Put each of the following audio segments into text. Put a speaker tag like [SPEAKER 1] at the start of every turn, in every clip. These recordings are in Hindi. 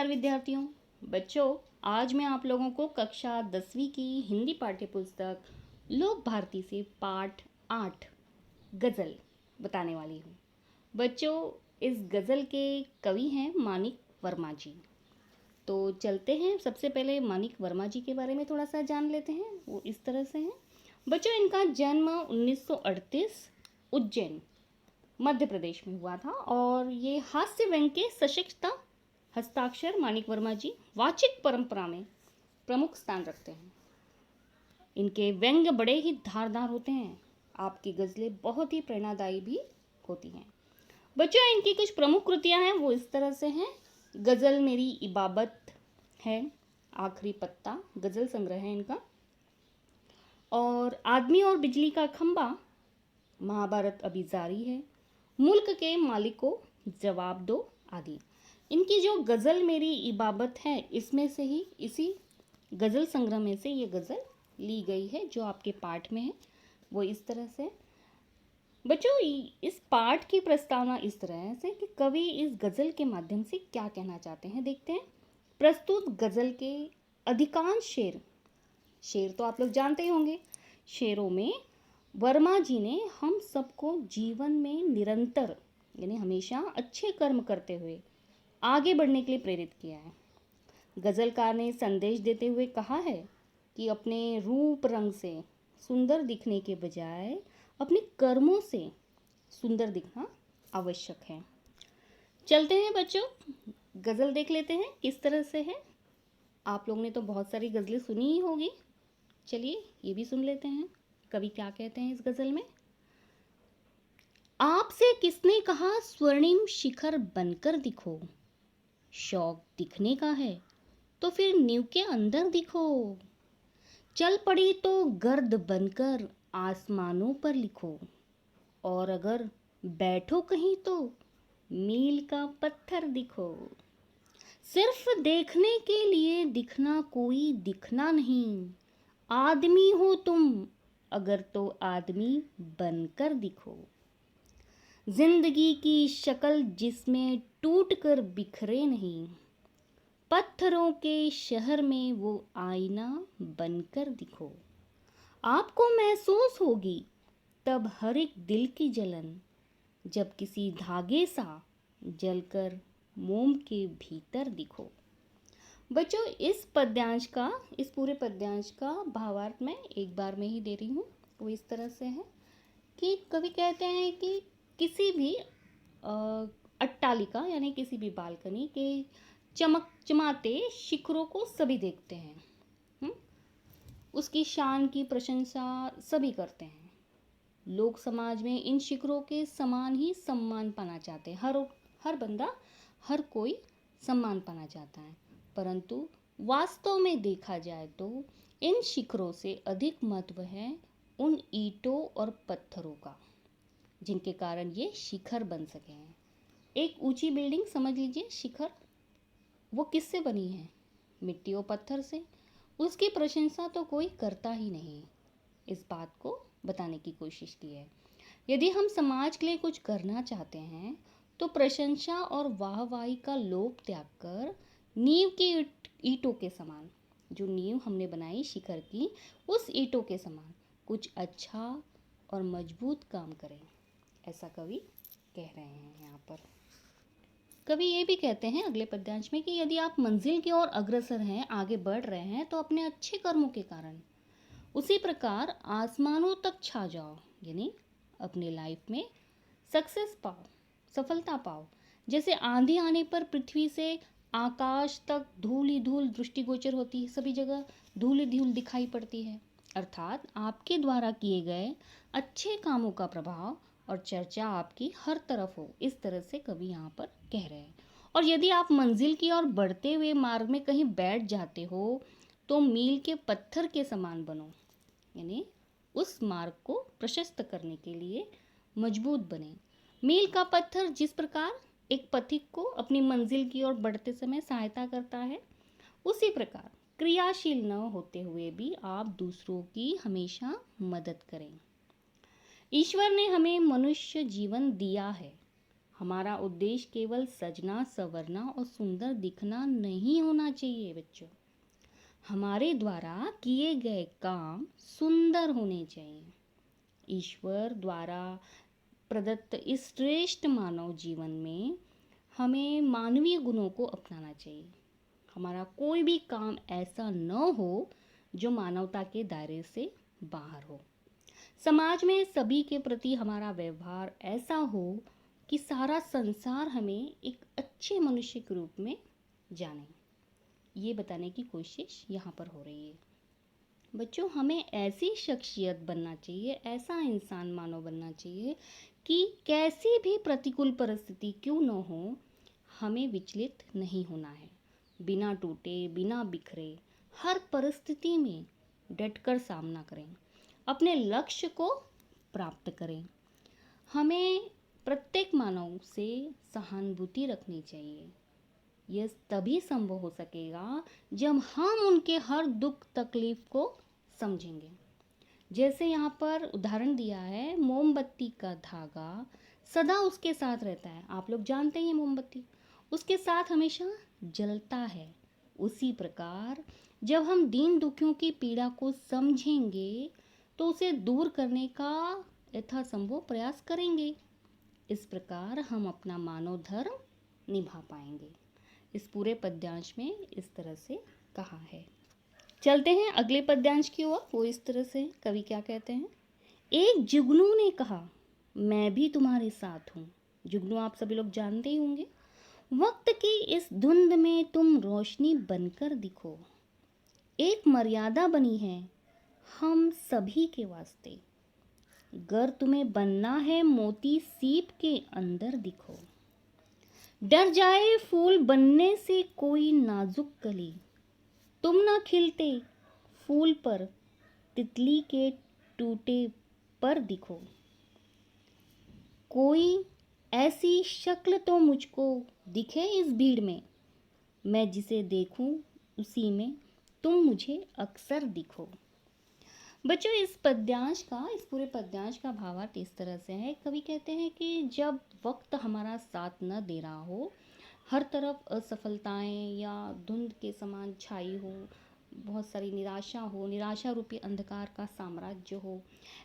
[SPEAKER 1] नमस्कार विद्यार्थियों। बच्चों, आज मैं आप लोगों को कक्षा 10वीं की हिंदी पाठ्य पुस्तक लोक भारती से पाठ 8 गज़ल बताने वाली हूँ। बच्चों, इस गज़ल के कवि हैं मानिक वर्मा जी। तो चलते हैं, सबसे पहले मानिक वर्मा जी के बारे में थोड़ा सा जान लेते हैं। वो इस तरह से हैं। बच्चों, इनका जन्म 1938 उज्जैन मध्य प्रदेश में हुआ था और ये हास्य व्यंग्य के सशक्त हस्ताक्षर मानिक वर्मा जी वाचिक परंपरा में प्रमुख स्थान रखते हैं। इनके व्यंग्य बड़े ही धारदार होते हैं। आपकी गज़लें बहुत ही प्रेरणादायी भी होती हैं। बच्चों, इनकी कुछ प्रमुख कृतियां हैं, वो इस तरह से हैं। गज़ल मेरी इबाबत है, आखिरी पत्ता गज़ल संग्रह है इनका, और आदमी और बिजली का खंबा, महाभारत अभी जारी है, मुल्क के मालिक को जवाब दो आदि। इनकी जो गज़ल मेरी इबाबत है, इसमें से ही इसी गज़ल संग्रह में से ये गज़ल ली गई है जो आपके पाठ में है। वो इस तरह से। बच्चों, इस पाठ की प्रस्तावना इस तरह से कि कवि इस गज़ल के माध्यम से क्या कहना चाहते हैं, देखते हैं। प्रस्तुत गज़ल के अधिकांश शेर तो आप लोग जानते ही होंगे। शेरों में वर्मा जी ने हम सबको जीवन में निरंतर यानी हमेशा अच्छे कर्म करते हुए आगे बढ़ने के लिए प्रेरित किया है। गज़लकार ने संदेश देते हुए कहा है कि अपने रूप रंग से सुंदर दिखने के बजाय अपने कर्मों से सुंदर दिखना आवश्यक है। चलते हैं बच्चों, गज़ल देख लेते हैं किस तरह से है। आप लोगों ने तो बहुत सारी गज़लें सुनी ही होगी। चलिए ये भी सुन लेते हैं कवि क्या कहते हैं इस गज़ल में। आपसे किसने कहा स्वर्णिम शिखर बनकर दिखो, शौक दिखने का है तो फिर नींव के अंदर दिखो, चल पड़ी तो गर्द बनकर आसमानों पर लिखो, और अगर बैठो कहीं तो मील का पत्थर दिखो। सिर्फ देखने के लिए दिखना कोई दिखना नहीं, आदमी हो तुम अगर तो आदमी बनकर दिखो। जिंदगी की शक्ल जिसमें टूट कर बिखरे नहीं, पत्थरों के शहर में वो आईना बनकर दिखो। आपको महसूस होगी तब हर एक दिल की जलन, जब किसी धागे सा जलकर मोम के भीतर दिखो। बच्चों, इस पूरे पद्यांश का भावार्थ मैं एक बार में ही दे रही हूँ। वो इस तरह से है कि कवि कहते हैं कि किसी भी अट्टालिका यानी किसी भी बालकनी के चमचमाते शिखरों को सभी देखते हैं। उसकी शान की प्रशंसा सभी करते हैं। लोक समाज में इन शिखरों के समान ही सम्मान पाना चाहते हैं। हर बंदा, हर कोई सम्मान पाना चाहता है, परंतु वास्तव में देखा जाए तो इन शिखरों से अधिक महत्व है उन ईंटों और पत्थरों का जिनके कारण ये शिखर बन सके हैं। एक ऊंची बिल्डिंग समझ लीजिए शिखर, वो किससे बनी है? मिट्टी और पत्थर से। उसकी प्रशंसा तो कोई करता ही नहीं। इस बात को बताने की कोशिश की है। यदि हम समाज के लिए कुछ करना चाहते हैं तो प्रशंसा और वाहवाही का लोभ त्याग कर नींव की ईंटों के समान, जो नींव हमने बनाई शिखर की, उस ईंटों के समान कुछ अच्छा और मजबूत काम करें, ऐसा कवि कह रहे हैं। यहाँ पर कवि ये भी कहते हैं अगले पद्यांश में कि यदि आप मंजिल की ओर अग्रसर हैं, आगे बढ़ रहे हैं, तो अपने अच्छे कर्मों के कारण उसी प्रकार आसमानों तक छा जाओ, यानी अपने लाइफ में सक्सेस पाओ, सफलता पाओ। जैसे आंधी आने पर पृथ्वी से आकाश तक धूल ही धूल दृष्टिगोचर होती है, सभी जगह धूल ही धूल दिखाई पड़ती है, अर्थात आपके द्वारा किए गए अच्छे कामों का प्रभाव और चर्चा आपकी हर तरफ हो, इस तरह से कवि यहाँ पर कह रहे हैं। और यदि आप मंजिल की ओर बढ़ते हुए मार्ग में कहीं बैठ जाते हो तो मील के पत्थर के समान बनो, यानी उस मार्ग को प्रशस्त करने के लिए मजबूत बने। मील का पत्थर जिस प्रकार एक पथिक को अपनी मंजिल की ओर बढ़ते समय सहायता करता है, उसी प्रकार क्रियाशील न होते हुए भी आप दूसरों की हमेशा मदद करें। ईश्वर ने हमें मनुष्य जीवन दिया है, हमारा उद्देश्य केवल सजना संवरना और सुंदर दिखना नहीं होना चाहिए बच्चों। हमारे द्वारा किए गए काम सुंदर होने चाहिए। ईश्वर द्वारा प्रदत्त इस श्रेष्ठ मानव जीवन में हमें मानवीय गुणों को अपनाना चाहिए। हमारा कोई भी काम ऐसा न हो जो मानवता के दायरे से बाहर हो। समाज में सभी के प्रति हमारा व्यवहार ऐसा हो कि सारा संसार हमें एक अच्छे मनुष्य के रूप में जाने, ये बताने की कोशिश यहाँ पर हो रही है। बच्चों, हमें ऐसी शख्सियत बनना चाहिए, ऐसा इंसान मानव बनना चाहिए कि कैसी भी प्रतिकूल परिस्थिति क्यों न हो, हमें विचलित नहीं होना है। बिना टूटे, बिना बिखरे, हर परिस्थिति में डटकर सामना करें, अपने लक्ष्य को प्राप्त करें। हमें प्रत्येक मानव से सहानुभूति रखनी चाहिए। यह तभी संभव हो सकेगा जब हम उनके हर दुख तकलीफ को समझेंगे। जैसे यहाँ पर उदाहरण दिया है, मोमबत्ती का धागा सदा उसके साथ रहता है। आप लोग जानते हैं मोमबत्ती उसके साथ हमेशा जलता है। उसी प्रकार जब हम दीन दुखियों की पीड़ा को समझेंगे तो उसे दूर करने का यथासंभव प्रयास करेंगे। इस प्रकार हम अपना मानव धर्म निभा पाएंगे। इस पूरे पद्यांश में इस तरह से कहा है। चलते हैं अगले पद्यांश की ओर। वो इस तरह से कवि क्या कहते हैं। एक जुगनू ने कहा, मैं भी तुम्हारे साथ हूँ। जुगनू आप सभी लोग जानते ही होंगे। वक्त की इस धुंध में तुम रोशनी बनकर दिखो। एक मर्यादा बनी है हम सभी के वास्ते। गर तुम्हें बनना है मोती सीप के अंदर दिखो। डर जाए फूल बनने से कोई नाजुक कली, तुम ना खिलते फूल पर तितली के टूटे पर दिखो। कोई ऐसी शक्ल तो मुझको दिखे इस भीड़ में, मैं जिसे देखूं उसी में तुम मुझे अक्सर दिखो। बच्चों, इस पूरे पद्यांश का भावार्थ इस तरह से है। कवि कहते हैं कि जब वक्त हमारा साथ न दे रहा हो, हर तरफ असफलताएं या धुंध के समान छाई हो, बहुत सारी निराशा हो, निराशा रूपी अंधकार का साम्राज्य हो,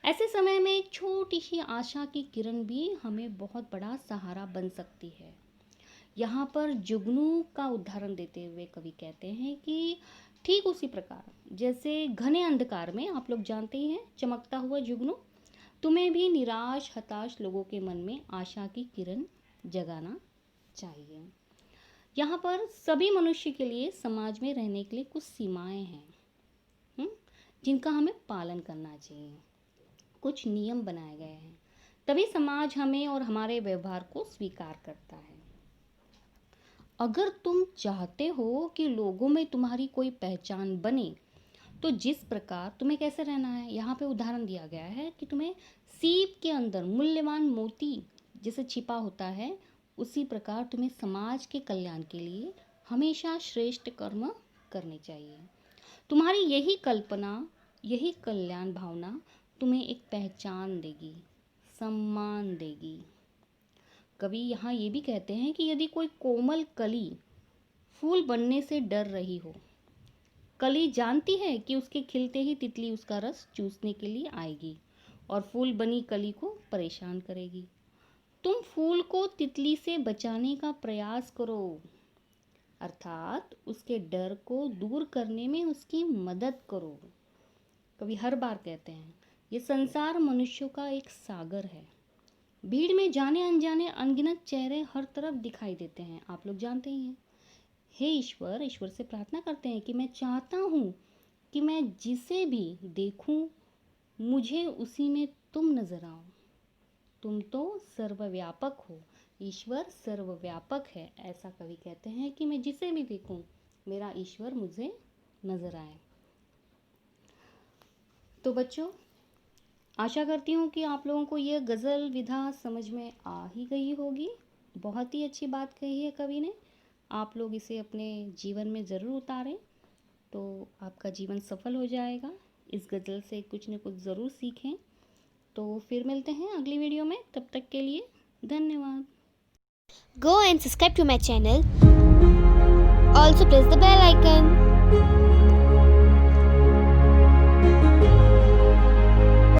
[SPEAKER 1] ऐसे समय में एक छोटी सी आशा की किरण भी हमें बहुत बड़ा सहारा बन सकती है। यहाँ पर जुगनू का उदाहरण देते हुए कवि कहते हैं कि ठीक उसी प्रकार जैसे घने अंधकार में आप लोग जानते ही हैं चमकता हुआ जुगनू, तुम्हें भी निराश हताश लोगों के मन में आशा की किरण जगाना चाहिए। यहाँ पर सभी मनुष्य के लिए समाज में रहने के लिए कुछ सीमाएं हैं जिनका हमें पालन करना चाहिए। कुछ नियम बनाए गए हैं, तभी समाज हमें और हमारे व्यवहार को स्वीकार करता है। अगर तुम चाहते हो कि लोगों में तुम्हारी कोई पहचान बने, तो जिस प्रकार तुम्हें कैसे रहना है, यहाँ पे उदाहरण दिया गया है कि तुम्हें सीप के अंदर मूल्यवान मोती जैसे छिपा होता है, उसी प्रकार तुम्हें समाज के कल्याण के लिए हमेशा श्रेष्ठ कर्म करने चाहिए। तुम्हारी यही कल्पना, यही कल्याण भावना तुम्हें एक पहचान देगी, सम्मान देगी। कवि यहाँ ये भी कहते हैं कि यदि कोई कोमल कली फूल बनने से डर रही हो, कली जानती है कि उसके खिलते ही तितली उसका रस चूसने के लिए आएगी और फूल बनी कली को परेशान करेगी, तुम फूल को तितली से बचाने का प्रयास करो, अर्थात उसके डर को दूर करने में उसकी मदद करो। कवि हर बार कहते हैं ये संसार मनुष्यों का एक सागर है। भीड़ में जाने अनजाने अनगिनत चेहरे हर तरफ दिखाई देते हैं, आप लोग जानते ही हैं। हे ईश्वर, ईश्वर से प्रार्थना करते हैं कि मैं चाहता हूँ कि मैं जिसे भी देखूं मुझे उसी में तुम नजर आओ। तुम तो सर्वव्यापक हो, ईश्वर सर्वव्यापक है। ऐसा कवि कहते हैं कि मैं जिसे भी देखूं मेरा ईश्वर मुझे नजर आए। तो बच्चों, आशा करती हूँ कि आप लोगों को यह गज़ल विधा समझ में आ ही गई होगी। बहुत ही अच्छी बात कही है कवि ने। आप लोग इसे अपने जीवन में ज़रूर उतारें तो आपका जीवन सफल हो जाएगा। इस गज़ल से कुछ न कुछ ज़रूर सीखें। तो फिर मिलते हैं अगली वीडियो में, तब तक के लिए धन्यवाद।
[SPEAKER 2] Go and subscribe to my channel. Also press the bell icon.